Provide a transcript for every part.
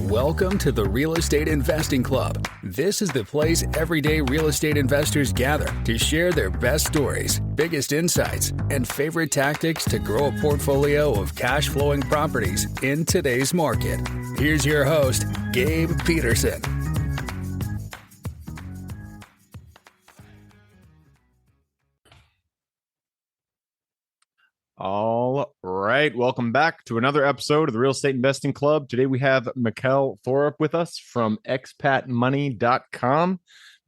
Welcome to the Real Estate Investing Club. This is the place everyday real estate investors gather to share their best stories, biggest insights, and favorite tactics to grow a portfolio of cash-flowing properties in today's market. Here's your host, Gabe Peterson. All right. Welcome back to another episode of the Real Estate Investing Club. Today we have Mikkel Thorup with us from expatmoney.com.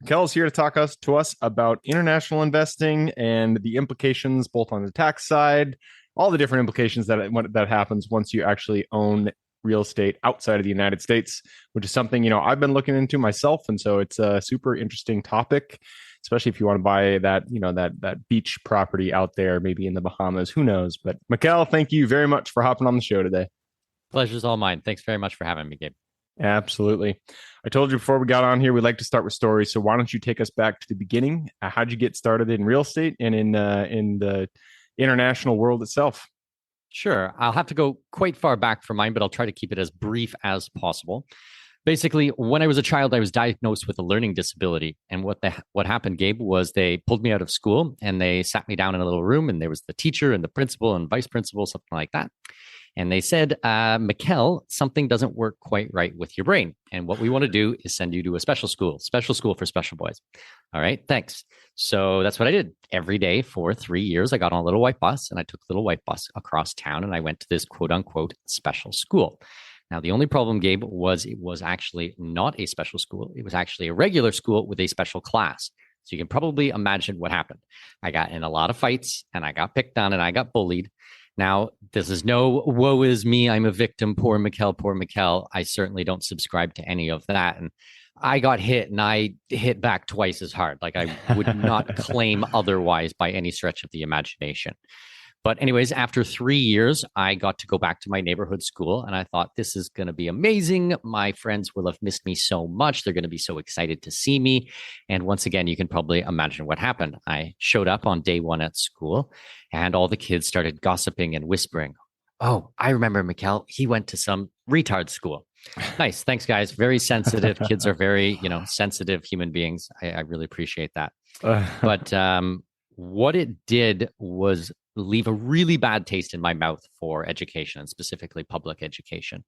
Mikkel is here to talk to us about international investing and the implications both on the tax side, all the different implications that happens once you actually own real estate outside of the United States, which is something, I've been looking into myself. And so it's a super interesting topic, especially if you want to buy that, that beach property out there, maybe in the Bahamas, who knows? But Mikkel, thank you very much for hopping on the show today. Pleasure's all mine. Thanks very much for having me, Gabe. Absolutely. I told you before we got on here, we'd like to start with stories. So why don't you take us back to the beginning? How'd you get started in real estate and in the international world itself? Sure. I'll have to go quite far back for mine, but I'll try to keep it as brief as possible. Basically, when I was a child, I was diagnosed with a learning disability. And what happened, Gabe, was they pulled me out of school and they sat me down in a little room, and there was the teacher and the principal and vice principal, something like that. And they said, Mikkel, something doesn't work quite right with your brain. And what we want to do is send you to a special school for special boys. All right, thanks. So that's what I did. Every day for 3 years, I got on a little white bus and I took the little white bus across town and I went to this quote unquote special school. Now, the only problem, Gabe, was it was actually not a special school. It was actually a regular school with a special class. So you can probably imagine what happened. I got in a lot of fights and I got picked on and I got bullied. Now, this is no woe is me, I'm a victim, poor Mikkel. I certainly don't subscribe to any of that. And I got hit and I hit back twice as hard. Like, I would not claim otherwise by any stretch of the imagination. But anyways, after 3 years, I got to go back to my neighborhood school and I thought, this is going to be amazing. My friends will have missed me so much. They're going to be so excited to see me. And once again, you can probably imagine what happened. I showed up on day one at school and all the kids started gossiping and whispering. Oh, I remember Mikkel. He went to some retard school. Nice. Thanks, guys. Very sensitive. Kids are very, sensitive human beings. I really appreciate that. But what it did was leave a really bad taste in my mouth for education, and specifically public education.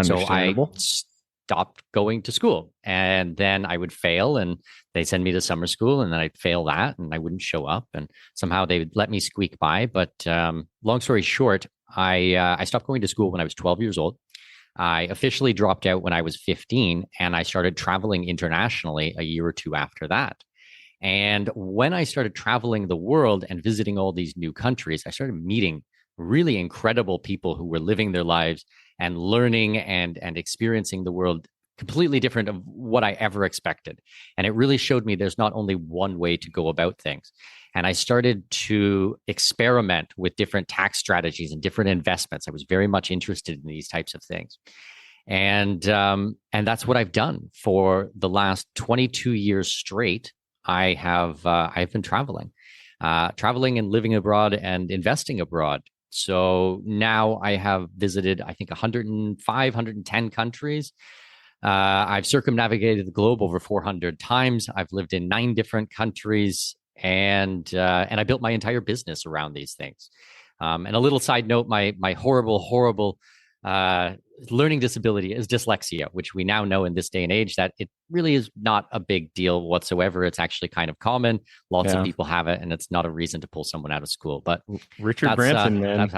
So I stopped going to school, and then I would fail and they send me to summer school, and then I'd fail that and I wouldn't show up, and somehow they would let me squeak by. But long story short, I stopped going to school when I was 12 years old. I officially dropped out when I was 15, and I started traveling internationally a year or two after that. And when I started traveling the world and visiting all these new countries, I started meeting really incredible people who were living their lives and learning and experiencing the world completely different of what I ever expected. And it really showed me there's not only one way to go about things. And I started to experiment with different tax strategies and different investments. I was very much interested in these types of things. And that's what I've done for the last 22 years straight. I've been traveling and living abroad and investing abroad. So now I have visited, I think, 105, 110 countries. I've circumnavigated the globe over 400 times. I've lived in 9 different countries, and I built my entire business around these things. And a little side note, my horrible learning disability is dyslexia, which we now know in this day and age that it really is not a big deal whatsoever. It's actually kind of common. Lots of people have it, and it's not a reason to pull someone out of school. But Richard Branson, man,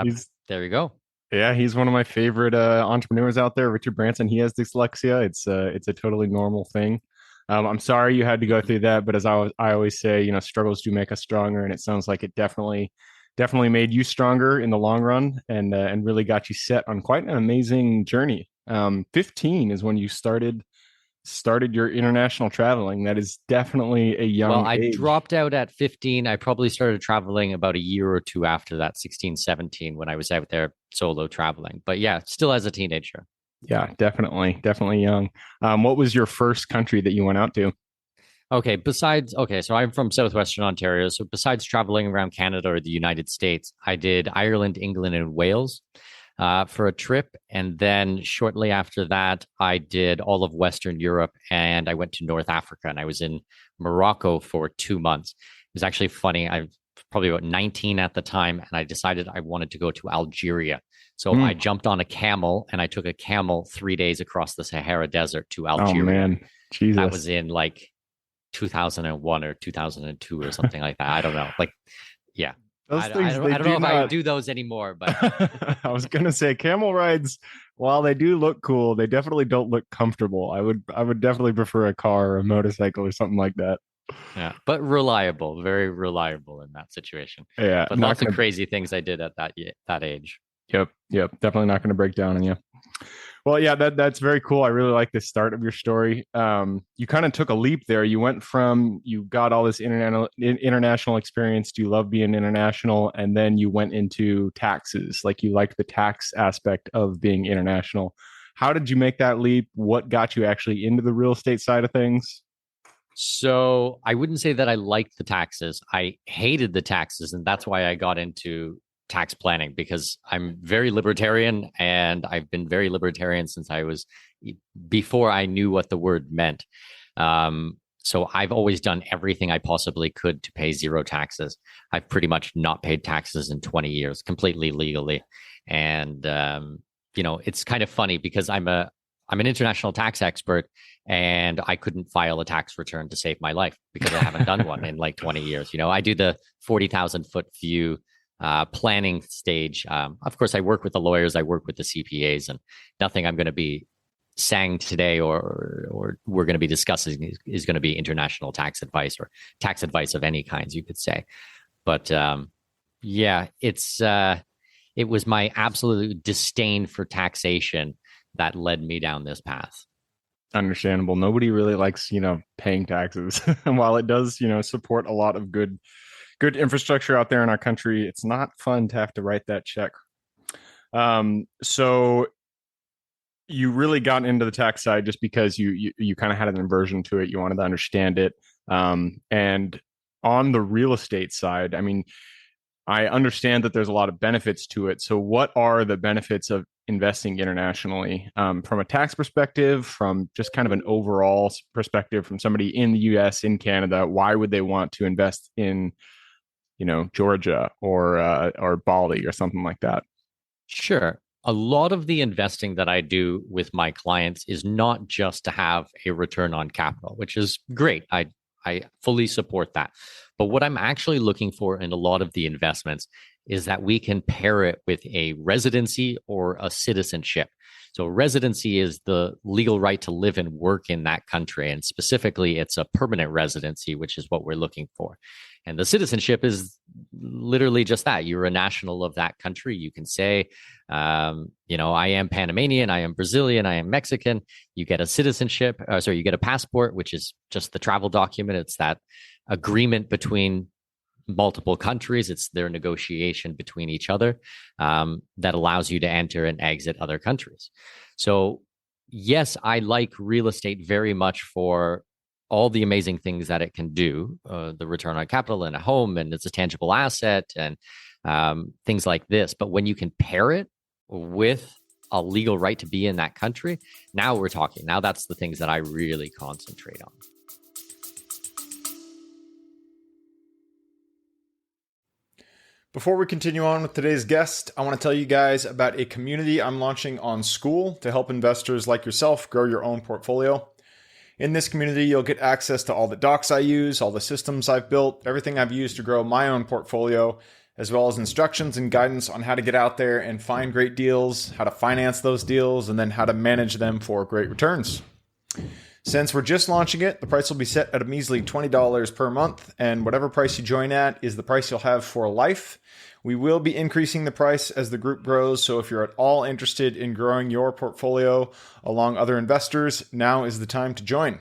there you go. Yeah, he's one of my favorite entrepreneurs out there. Richard Branson, he has dyslexia. It's a totally normal thing. I'm sorry you had to go through that, but as I always say, struggles do make us stronger, and it sounds like it definitely made you stronger in the long run, and really got you set on quite an amazing journey. 15 is when you started your international traveling. That is definitely a young age. I dropped out at 15. I probably started traveling about a year or two after that, 16, 17, when I was out there solo traveling. But yeah, still as a teenager. Yeah, definitely young. What was your first country that you went out to? So I'm from Southwestern Ontario. So besides traveling around Canada or the United States, I did Ireland, England, and Wales. for a trip. And then shortly after that, I did all of Western Europe and I went to North Africa and I was in Morocco for 2 months. It was actually funny. I was probably about 19 at the time and I decided I wanted to go to Algeria. So I jumped on a camel and I took a camel 3 days across the Sahara Desert to Algeria. Oh, man. Jesus. That was in like 2001 or 2002 or something like that. I don't know. Like, yeah. I don't know if I do those anymore, but I was gonna say camel rides, while they do look cool, they definitely don't look comfortable. I would definitely prefer a car or a motorcycle or something like that. yeah, but reliable, very reliable in that situation. Yeah, But lots of crazy things I did at that age. Yep, definitely not going to break down on you. Well, yeah, that's very cool. I really like the start of your story. You kind of took a leap there. You went from, you got all this international experience. Do you love being international? And then you went into taxes. Like you liked the tax aspect of being international. How did you make that leap? What got you actually into the real estate side of things? So I wouldn't say that I liked the taxes. I hated the taxes, and that's why I got into tax planning, because I'm very libertarian and I've been very libertarian since I was before I knew what the word meant. So I've always done everything I possibly could to pay zero taxes. I've pretty much not paid taxes in 20 years, completely legally. And, it's kind of funny because I'm an international tax expert and I couldn't file a tax return to save my life because I haven't done one in like 20 years. I do the 40,000 foot view planning stage. Of course, I work with the lawyers, I work with the CPAs, and nothing I'm going to be saying today or we're going to be discussing is going to be international tax advice or tax advice of any kinds, you could say. But it was my absolute disdain for taxation that led me down this path. Understandable. Nobody really likes, paying taxes. And while it does, support a lot of good infrastructure out there in our country, it's not fun to have to write that check. So you really got into the tax side just because you kind of had an aversion to it. You wanted to understand it. And on the real estate side, I mean, I understand that there's a lot of benefits to it. So what are the benefits of investing internationally, from a tax perspective, from just kind of an overall perspective, from somebody in the US, in Canada? Why would they want to invest in, Georgia or Bali or something like that? Sure. A lot of the investing that I do with my clients is not just to have a return on capital, which is great. I fully support that. But what I'm actually looking for in a lot of the investments is that we can pair it with a residency or a citizenship. So residency is the legal right to live and work in that country. And specifically, it's a permanent residency, which is what we're looking for. And the citizenship is literally just that. You're a national of that country. You can say, I am Panamanian, I am Brazilian, I am Mexican. You get a citizenship, you get a passport, which is just the travel document. It's that agreement between multiple countries. It's their negotiation between each other that allows you to enter and exit other countries. So yes, I like real estate very much for all the amazing things that it can do, the return on capital and a home, and it's a tangible asset and things like this. But when you can pair it with a legal right to be in that country, now we're talking. Now that's the things that I really concentrate on. Before we continue on with today's guest, I want to tell you guys about a community I'm launching on School to help investors like yourself grow your own portfolio. In this community, you'll get access to all the docs I use, all the systems I've built, everything I've used to grow my own portfolio, as well as instructions and guidance on how to get out there and find great deals, how to finance those deals, and then how to manage them for great returns. Since we're just launching it, the price will be set at a measly $20 per month, and whatever price you join at is the price you'll have for life. We will be increasing the price as the group grows, so if you're at all interested in growing your portfolio along other investors, now is the time to join.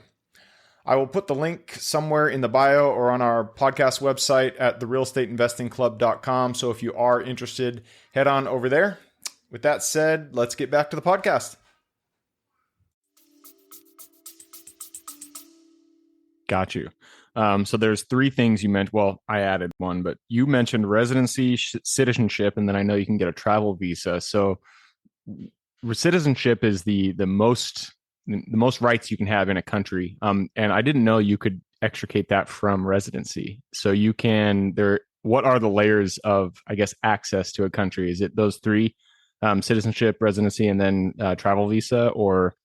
I will put the link somewhere in the bio or on our podcast website at therealestateinvestingclub.com, so if you are interested, head on over there. With that said, let's get back to the podcast. Got you. So there's three things you meant. Well, I added one, but you mentioned residency, citizenship, and then I know you can get a travel visa. So citizenship is the most rights you can have in a country. And I didn't know you could extricate that from residency. So you can there. What are the layers of, I guess, access to a country? Is it those three: citizenship, residency, and then travel visa? Or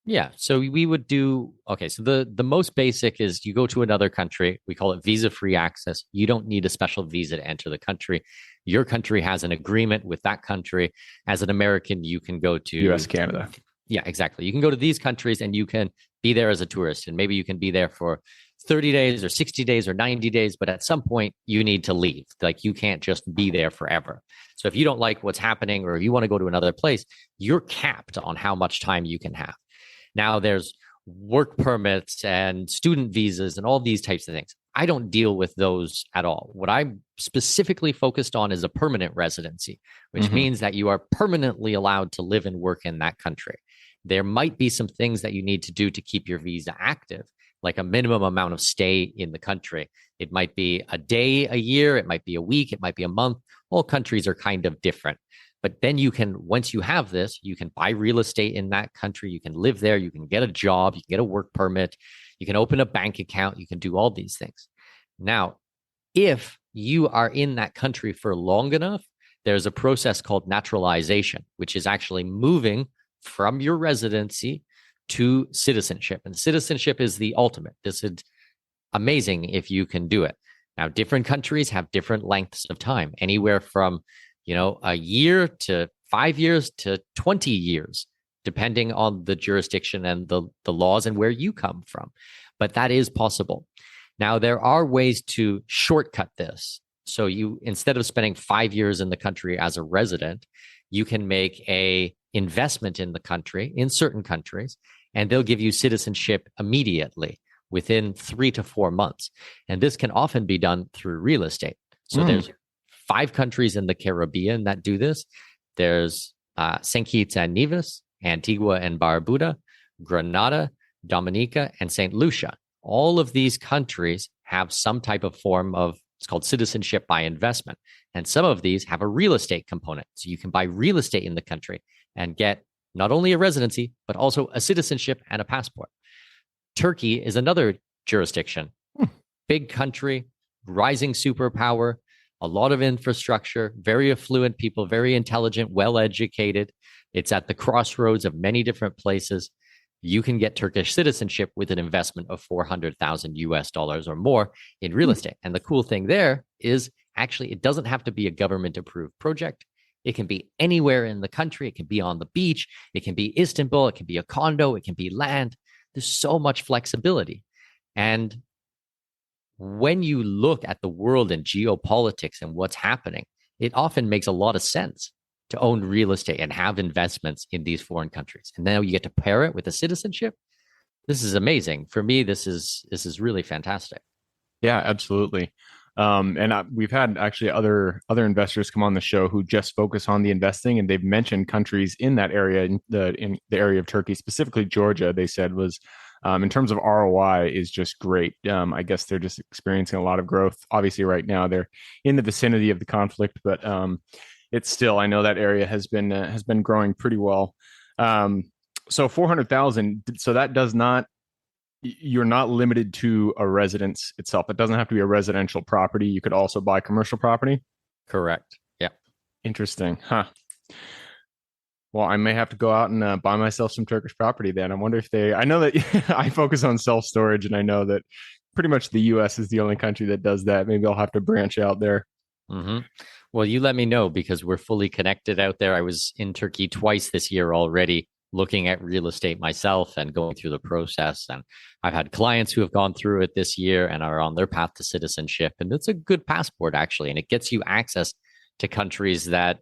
Yeah. So we would do okay. So the most basic is you go to another country. We call it visa-free access. You don't need a special visa to enter the country. Your country has an agreement with that country. As an American, you can go to U.S., Canada? Yeah, exactly. You can go to these countries and you can be there as a tourist, and maybe you can be there for 30 days or 60 days or 90 days, but at some point you need to leave. Like you can't just be there forever. So if you don't like what's happening or you want to go to another place, you're capped on how much time you can have. Now there's work permits and student visas and all these types of things. I don't deal with those at all. What I'm specifically focused on is a permanent residency, which means that you are permanently allowed to live and work in that country. There might be some things that you need to do to keep your visa active, like a minimum amount of stay in the country. It might be a day, a year, it might be a week, it might be a month. All countries are kind of different. But then you can, once you have this, you can buy real estate in that country. You can live there. You can get a job. You can get a work permit. You can open a bank account. You can do all these things. Now, if you are in that country for long enough, there's a process called naturalization, which is actually moving from your residency to citizenship. And citizenship is the ultimate. This is amazing if you can do it. Now, different countries have different lengths of time, anywhere from a year to 5 years to 20 years, depending on the jurisdiction and the laws and where you come from. But that is possible. Now, there are ways to shortcut this. So you, instead of spending 5 years in the country as a resident, you can make a investment in the country, in certain countries, and they'll give you citizenship immediately within 3 to 4 months. And this can often be done through real estate. So there's 5 countries in the Caribbean that do this. There's St. Kitts and Nevis, Antigua and Barbuda, Grenada, Dominica, and St. Lucia. All of these countries have some type of form of, it's called citizenship by investment. And some of these have a real estate component. So you can buy real estate in the country and get not only a residency, but also a citizenship and a passport. Turkey is another jurisdiction. Big country, rising superpower, a lot of infrastructure, very affluent people, very intelligent, well-educated. It's at the crossroads of many different places. You can get Turkish citizenship with an investment of 400,000 US dollars or more in real estate. And the cool thing there is actually it doesn't have to be a government approved project. It can be anywhere in the country. It can be on the beach. It can be Istanbul. It can be a condo. It can be land. There's so much flexibility. And when you look at the world and geopolitics and what's happening, it often makes a lot of sense to own real estate and have investments in these foreign countries. And now you get to pair it with a citizenship. This is amazing. For me, this is really fantastic. Yeah, absolutely. And we've had actually other investors come on the show who just focus on the investing, and they've mentioned countries in that area, in the area of Turkey, specifically Georgia. They said was in terms of ROI is just great. I guess they're just experiencing a lot of growth. Obviously, right now they're in the vicinity of the conflict, but it's still, I know that area has been growing pretty well. So 400,000. So that does not. You're not limited to a residence itself. It doesn't have to be a residential property. You could also buy commercial property. Correct. Yeah. Interesting. Huh. Well, I may have to go out and buy myself some Turkish property then. I wonder if I know that I focus on self-storage, and I know that pretty much the US is the only country that does that. Maybe I'll have to branch out there. Well, you let me know, because we're fully connected out there. I was in Turkey twice this year already, looking at real estate myself and going through the process. And I've had clients who have gone through it this year and are on their path to citizenship. And it's a good passport, actually. And it gets you access to countries that,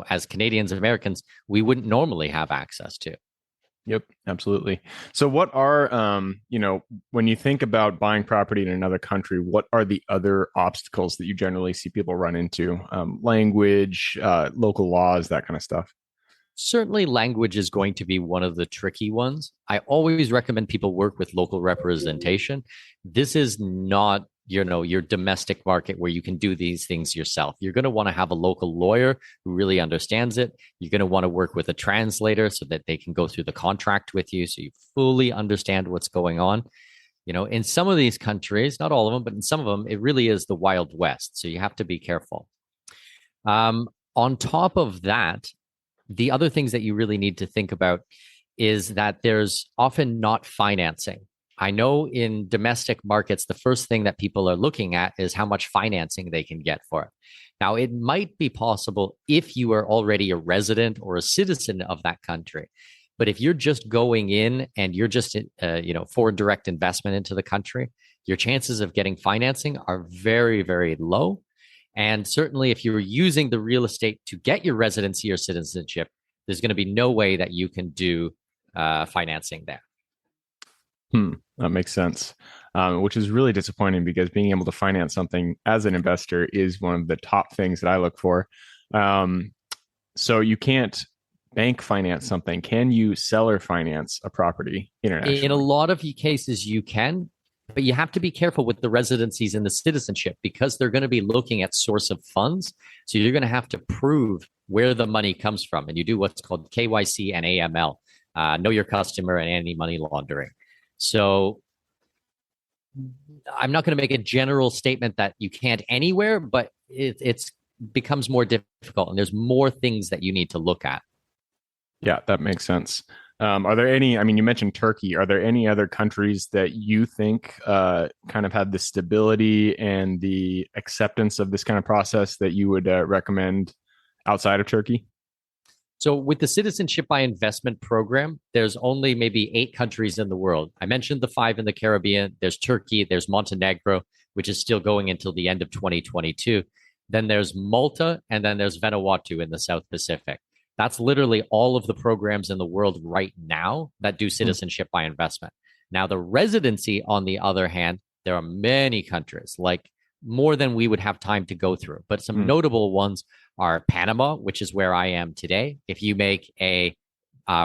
as Canadians and Americans, we wouldn't normally have access to. Yep, absolutely. So what are, when you think about buying property in another country, what are the other obstacles that you generally see people run into? Language, local laws, that kind of stuff. Certainly, language is going to be one of the tricky ones. I always recommend people work with local representation. This is not your domestic market where you can do these things yourself. You're going to want to have a local lawyer who really understands it. You're going to want to work with a translator so that they can go through the contract with you so you fully understand what's going on. In some of these countries, not all of them, but in some of them, it really is the Wild West. So you have to be careful. On top of that, the other things that you really need to think about is that there's often not financing. I know in domestic markets, the first thing that people are looking at is how much financing they can get for it. Now, it might be possible if you are already a resident or a citizen of that country. But if you're just going in and you're just, foreign direct investment into the country, your chances of getting financing are very, very low. And certainly if you're using the real estate to get your residency or citizenship, there's going to be no way that you can do financing there. That makes sense, which is really disappointing because being able to finance something as an investor is one of the top things that I look for. So you can't bank finance something. Can you seller finance a property internationally? In a lot of cases, you can, but you have to be careful with the residencies and the citizenship because they're going to be looking at source of funds. So you're going to have to prove where the money comes from. And you do what's called KYC and AML, know your customer and anti-money laundering. So I'm not going to make a general statement that you can't anywhere, but it's becomes more difficult and there's more things that you need to look at. Yeah, that makes sense. Are there any, you mentioned Turkey. Are there any other countries that you think kind of had the stability and the acceptance of this kind of process that you would recommend outside of Turkey? So with the Citizenship by Investment program, there's only maybe 8 countries in the world. I mentioned the 5 in the Caribbean. There's Turkey, there's Montenegro, which is still going until the end of 2022. Then there's Malta, and then there's Vanuatu in the South Pacific. That's literally all of the programs in the world right now that do citizenship by investment. Now, the residency, on the other hand, there are many countries, like more than we would have time to go through. But some notable ones are Panama, which is where I am today. If you make a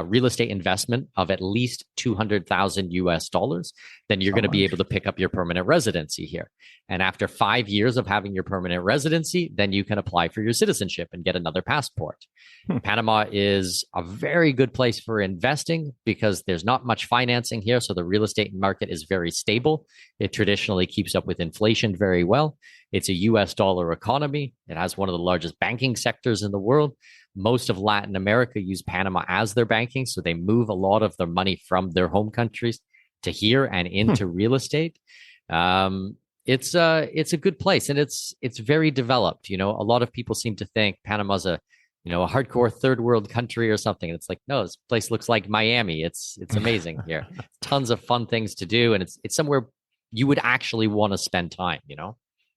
real estate investment of at least $200,000, then you're going to be able to pick up your permanent residency here. And after 5 years of having your permanent residency, then you can apply for your citizenship and get another passport. Panama is a very good place for investing because there's not much financing here. So the real estate market is very stable. It traditionally keeps up with inflation very well. It's a US dollar economy. It has one of the largest banking sectors in the world. Most of Latin America use Panama as their banking, so they move a lot of their money from their home countries to here and into real estate. It's a good place, and it's very developed. A lot of people seem to think Panama's a hardcore third world country or something. It's like, no, this place looks like Miami. It's amazing here. Tons of fun things to do, and it's somewhere you would actually want to spend time.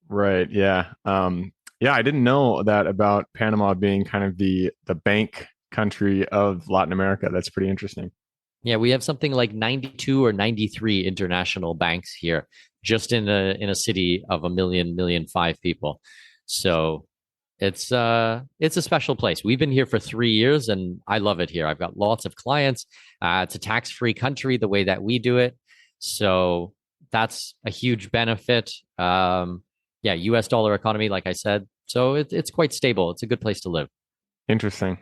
Right. Yeah. Yeah, I didn't know that about Panama being kind of the bank country of Latin America. That's pretty interesting. Yeah, we have something like 92 or 93 international banks here, just in a city of 1.5 people. So it's a special place. We've been here for 3 years, and I love it here. I've got lots of clients. It's a tax-free country the way that we do it, so that's a huge benefit. Yeah, US dollar economy, like I said. So it's quite stable. It's a good place to live. Interesting.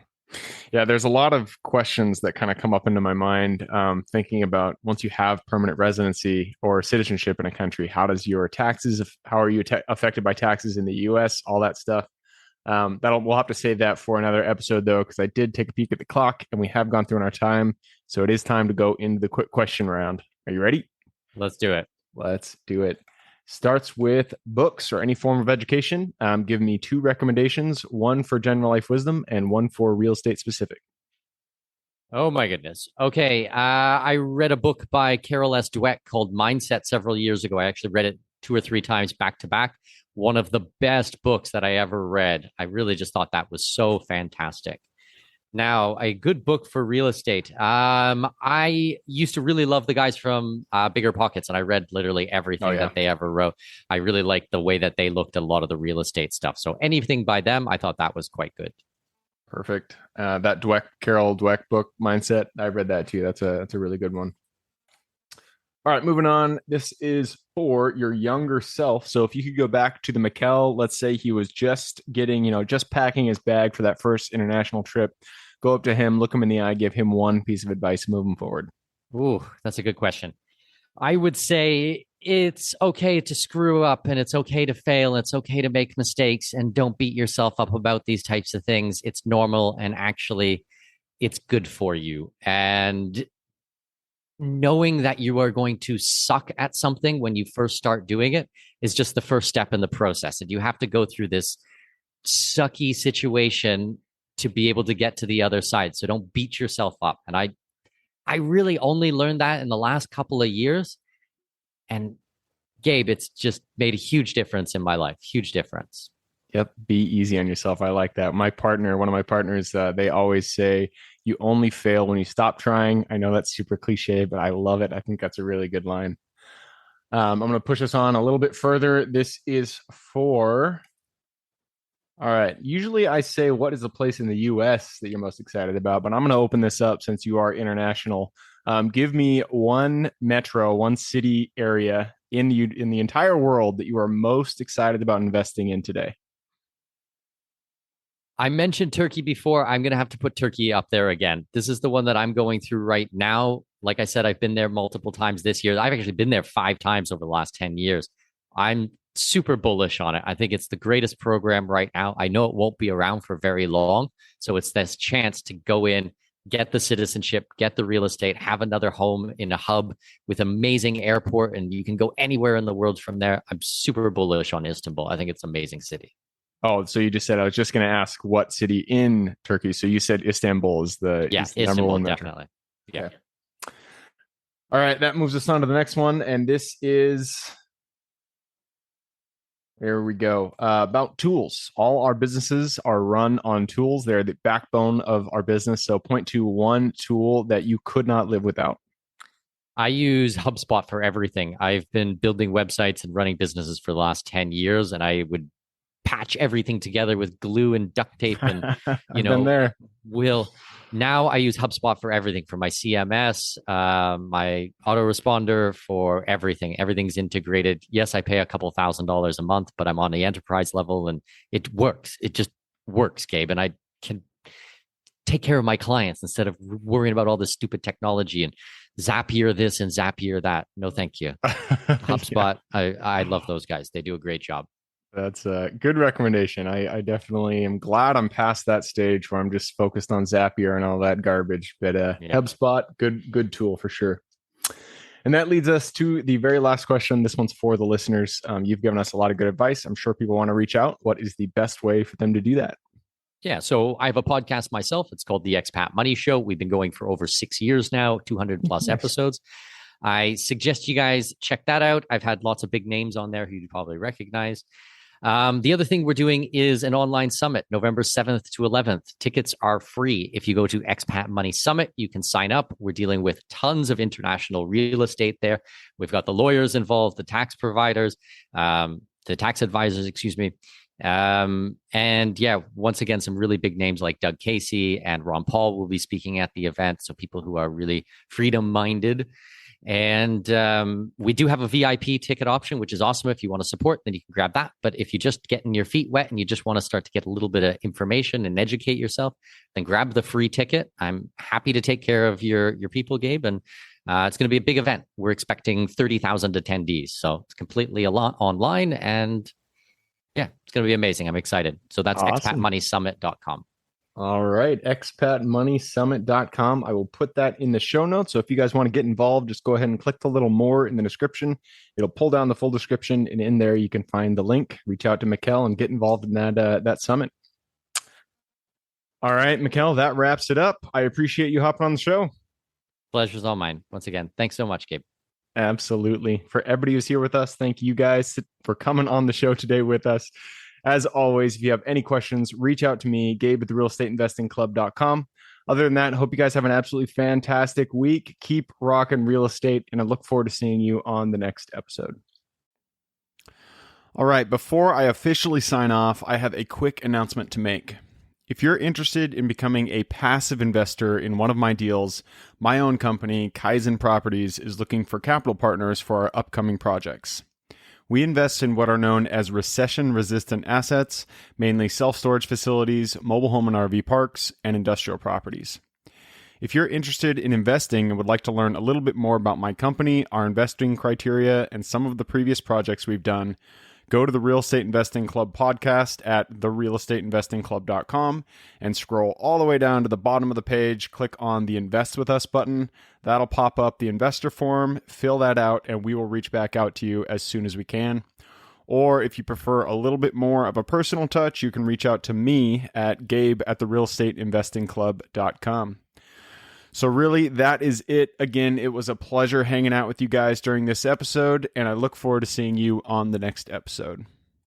Yeah, there's a lot of questions that kind of come up into my mind thinking about once you have permanent residency or citizenship in a country, how does your taxes, how are you affected by taxes in the US, all that stuff. We'll have to save that for another episode though, because I did take a peek at the clock and we have gone through in our time. So it is time to go into the quick question round. Are you ready? Let's do it. Let's do it. Starts with books or any form of education. Give me 2 recommendations, one for general life wisdom and one for real estate specific. Oh my goodness. Okay. I read a book by Carol S. Dweck called Mindset several years ago. I actually read it 2 or 3 times back to back. One of the best books that I ever read. I really just thought that was so fantastic. Now, a good book for real estate. I used to really love the guys from Bigger Pockets, and I read literally everything that they ever wrote. I really liked the way that they looked at a lot of the real estate stuff. So anything by them, I thought that was quite good. Perfect. That Carol Dweck book, Mindset, I read that too. That's a really good one. All right, moving on. This is for your younger self. So if you could go back to the Mikkel, let's say he was just getting, just packing his bag for that first international trip, go up to him, look him in the eye, give him one piece of advice, move him forward. Ooh, that's a good question. I would say it's okay to screw up and it's okay to fail. It's okay to make mistakes and don't beat yourself up about these types of things. It's normal and actually it's good for you. And knowing that you are going to suck at something when you first start doing it is just the first step in the process. And you have to go through this sucky situation to be able to get to the other side. So don't beat yourself up. And I really only learned that in the last couple of years. And Gabe, it's just made a huge difference in my life. Huge difference. Yep. Be easy on yourself. I like that. One of my partners, they always say, you only fail when you stop trying. I know that's super cliche, but I love it. I think that's a really good line. I'm going to push us on a little bit further. This is for, all right. Usually I say, what is the place in the US that you're most excited about? But I'm going to open this up since you are international. Give me one metro, one city area in the entire world that you are most excited about investing in today. I mentioned Turkey before. I'm going to have to put Turkey up there again. This is the one that I'm going through right now. Like I said, I've been there multiple times this year. I've actually been there 5 times over the last 10 years. I'm super bullish on it. I think it's the greatest program right now. I know it won't be around for very long. So it's this chance to go in, get the citizenship, get the real estate, have another home in a hub with amazing airport, and you can go anywhere in the world from there. I'm super bullish on Istanbul. I think it's an amazing city. Oh, so you just said, I was just going to ask what city in Turkey. So you said Istanbul is the Istanbul, number one definitely. Yeah. Okay. All right, that moves us on to the next one. And this is, there we go, about tools. All our businesses are run on tools. They're the backbone of our business. So point to one tool that you could not live without. I use HubSpot for everything. I've been building websites and running businesses for the last 10 years, and I would patch everything together with glue and duct tape and now I use HubSpot for everything, for my CMS, my autoresponder, for everything. Everything's integrated. Yes, I pay a couple $1,000s a month, but I'm on the enterprise level and it works. It just works, Gabe, and I can take care of my clients instead of worrying about all this stupid technology and Zapier this and Zapier that. No, thank you. HubSpot, yeah. I love those guys. They do a great job. That's a good recommendation. I definitely am glad I'm past that stage where I'm just focused on Zapier and all that garbage. But HubSpot, good tool for sure. And that leads us to the very last question. This one's for the listeners. You've given us a lot of good advice. I'm sure people want to reach out. What is the best way for them to do that? Yeah, so I have a podcast myself. It's called The Expat Money Show. We've been going for over 6 years now, 200 plus episodes. I suggest you guys check that out. I've had lots of big names on there who you probably recognize. The other thing we're doing is an online summit, November 7th to 11th. Tickets are free. If you go to Expat Money Summit, you can sign up. We're dealing with tons of international real estate there. We've got the lawyers involved, the tax providers, the tax advisors, excuse me. And yeah, once again, some really big names like Doug Casey and Ron Paul will be speaking at the event. So people who are really freedom-minded. And we do have a VIP ticket option, which is awesome. If you want to support, then you can grab that. But if you're just getting your feet wet and you just want to start to get a little bit of information and educate yourself, then grab the free ticket. I'm happy to take care of your people, Gabe. And it's going to be a big event. We're expecting 30,000 attendees. So it's completely online. And yeah, it's going to be amazing. I'm excited. So that's awesome. expatmoneysummit.com. All right, expatmoneysummit.com. I will put that in the show notes. So if you guys want to get involved, just go ahead and click the little more in the description. It'll pull down the full description, and in there you can find the link. Reach out to Mikkel and get involved in that summit. All right, Mikkel, that wraps it up. I appreciate you hopping on the show. Pleasure's all mine. Once again, thanks so much, Gabe. Absolutely. For everybody who's here with us, thank you guys for coming on the show today with us. As always, if you have any questions, reach out to me, Gabe at therealestateinvestingclub.com. Other than that, hope you guys have an absolutely fantastic week. Keep rocking real estate, and I look forward to seeing you on the next episode. All right, before I officially sign off, I have a quick announcement to make. If you're interested in becoming a passive investor in one of my deals, my own company, Kaizen Properties, is looking for capital partners for our upcoming projects. We invest in what are known as recession-resistant assets, mainly self-storage facilities, mobile home and RV parks, and industrial properties. If you're interested in investing and would like to learn a little bit more about my company, our investing criteria, and some of the previous projects we've done, go to the Real Estate Investing Club podcast at therealestateinvestingclub.com and scroll all the way down to the bottom of the page. Click on the Invest With Us button. That'll pop up the investor form. Fill that out, and we will reach back out to you as soon as we can. Or if you prefer a little bit more of a personal touch, you can reach out to me at gabe@therealestateinvestingclub.com. So really, that is it. Again, it was a pleasure hanging out with you guys during this episode, and I look forward to seeing you on the next episode.